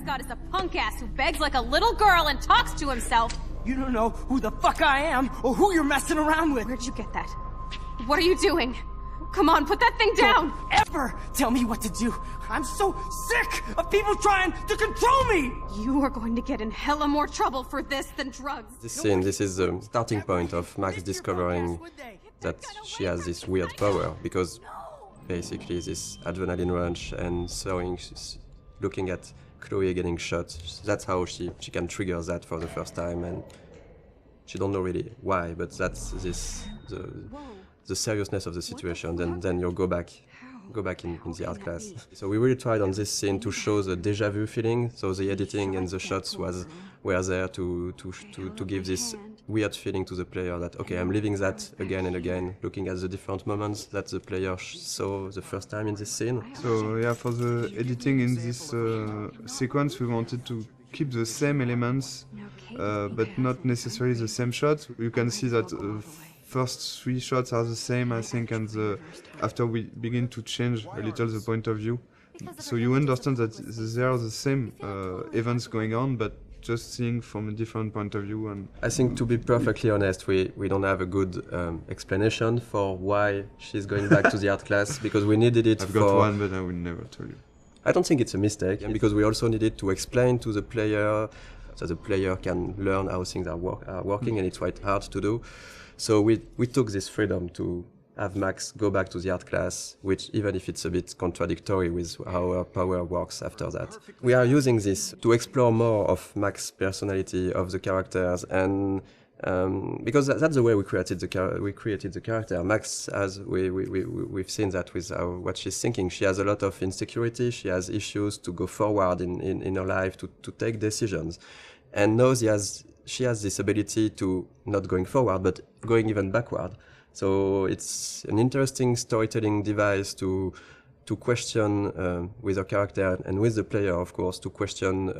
mascot is a punk ass who begs like a little girl and talks to himself. You don't know who the fuck I am or who you're messing around with. Where'd you get that? What are you doing? Come on, put that thing down! Don't ever tell me what to do. I'm so sick of people trying to control me! You are going to get in hella more trouble for this than drugs. This scene, this is the starting point of Max discovering that she has this weird power, because basically this adrenaline rush and looking at Chloe getting shot, that's how she can trigger that for the first time, and she don't know really why, but that's the seriousness of the situation. Then you'll go back in the art class. So we really tried on this scene to show the déjà vu feeling. So the editing and the shots were there to give this weird feeling to the player that, okay, I'm living that again and again, looking at the different moments that the player saw the first time in this scene. So yeah, for the editing in this sequence, we wanted to keep the same elements, but not necessarily the same shots. You can see that first 3 shots are the same, I think, and after we begin to change a little the point of view, so you understand that there are the same events going on, but just seeing from a different point of view. And I think, to be perfectly honest, we don't have a good explanation for why she's going back to the art class, because we needed it. I've got one, but I will never tell you. I don't think it's a mistake, because we also needed to explain to the player, so the player can learn how things are working, and it's quite hard to do. So we took this freedom to have Max go back to the art class, which, even if it's a bit contradictory with how her power works after that. We are using this to explore more of Max's personality, of the characters, and because that's the way we created the character. Max, as we've seen that with what she's thinking. She has a lot of insecurity. She has issues to go forward in her life, to take decisions, and now she has this ability to not going forward, but going even backward. So it's an interesting storytelling device to question with her character and with the player, of course, to question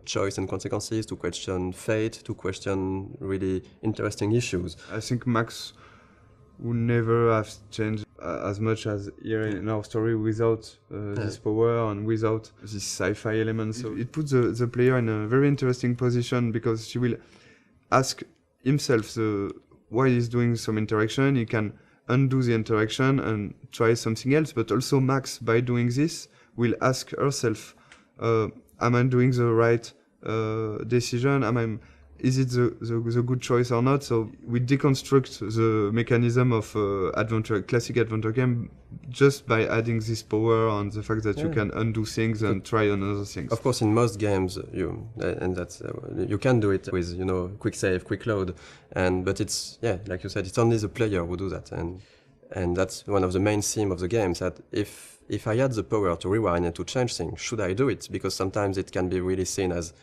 choice and consequences, to question fate, to question really interesting issues. I think Max would never have changed as much as here in our story without this power and without this sci-fi element. So it puts the player in a very interesting position, because she will ask himself why he's doing some interaction. He can undo the interaction and try something else, but also Max, by doing this, will ask herself, am I doing the right decision? Is it the good choice or not? So we deconstruct the mechanism of classic adventure game, just by adding this power and the fact that you can undo things and try another things. Of course, in most games, you can do it with quick save, quick load, but it's like you said, it's only the player who do that, and that's one of the main themes of the games. That if I had the power to rewind and to change things, should I do it? Because sometimes it can be really seen as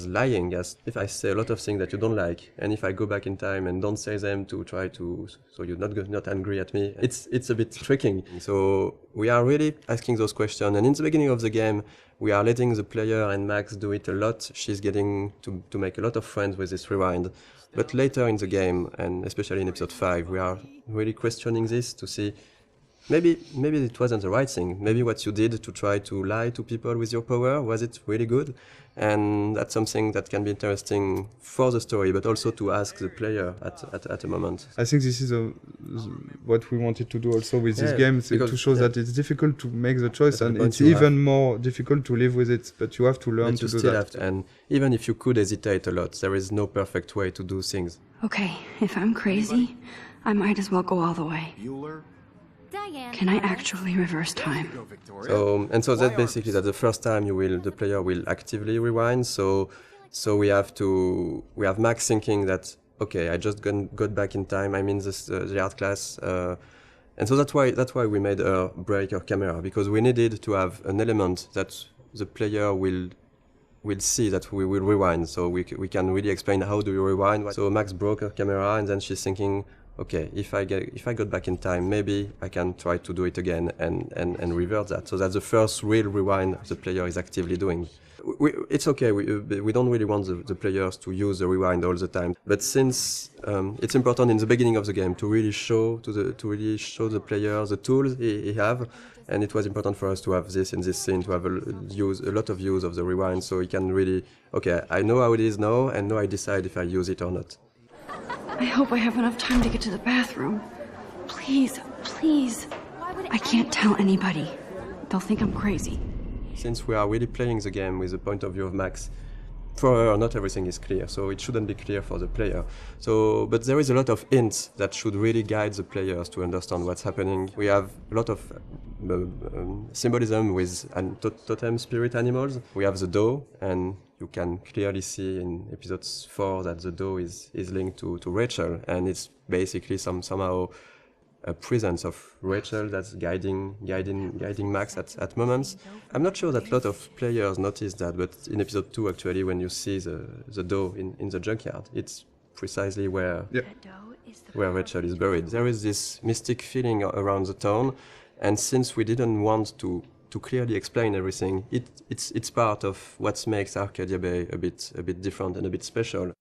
lying, as if I say a lot of things that you don't like, and if I go back in time and don't say them to try to, so you're not angry at me, it's a bit tricking. So we are really asking those questions, and in the beginning of the game, we are letting the player and Max do it a lot. She's getting to make a lot of friends with this rewind. But later in the game, and especially in episode 5, we are really questioning this to see maybe it wasn't the right thing. Maybe what you did to try to lie to people with your power, was it really good? And that's something that can be interesting for the story, but also to ask the player at a moment. I think this is what we wanted to do also with this game, to show that it's difficult to make the choice, and it's even more difficult to live with it, but you have to learn to do that. And even if you could hesitate a lot, there is no perfect way to do things. Okay, if I'm crazy, I might as well go all the way. Can I actually reverse time? So that's basically that the first time the player will actively rewind. So we have Max thinking that, okay, I just got back in time. I'm in the art class, and so that's why we made her break her camera, because we needed to have an element that the player will see, that we will rewind. So we can really explain how do you rewind. So Max broke her camera, and then she's thinking, okay, if I got back in time, maybe I can try to do it again and revert that. So that's the first real rewind the player is actively doing. It's okay, we don't really want the players to use the rewind all the time, but since it's important in the beginning of the game to really show the player the tools he have, and it was important for us to have this in this scene, to have a lot of use of the rewind, so he can really, okay, I know how it is now, and now I decide if I use it or not. I hope I have enough time to get to the bathroom. Please, please. I can't tell anybody. They'll think I'm crazy. Since we are really playing the game with the point of view of Max, for her not everything is clear, so it shouldn't be clear for the player. So, but there is a lot of hints that should really guide the players to understand what's happening. We have a lot of symbolism with totem spirit animals. We have the doe, and you can clearly see in episode 4 that the doe is linked to Rachel, and it's basically somehow a presence of Rachel that's guiding Max at moments. I'm not sure that a lot of players notice that, but in episode 2 actually, when you see the doe in the junkyard, it's precisely where Rachel is buried. There is this mystic feeling around the town, and since we didn't want to clearly explain everything, it's part of what makes Arcadia Bay a bit different and a bit special.